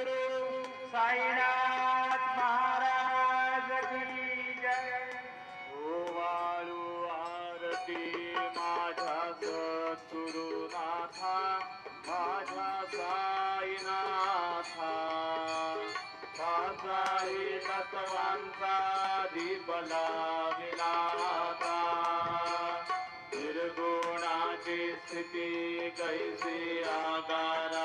सद्गुरु साईनाथ महाराज की जय। ओवाळू आरती माझ्या सद्गुरुनाथा, माझ्या साईनाथा। साई तत्वांचा दीप लाविला आता, निर्गुणाची स्थिती कैसी आकारा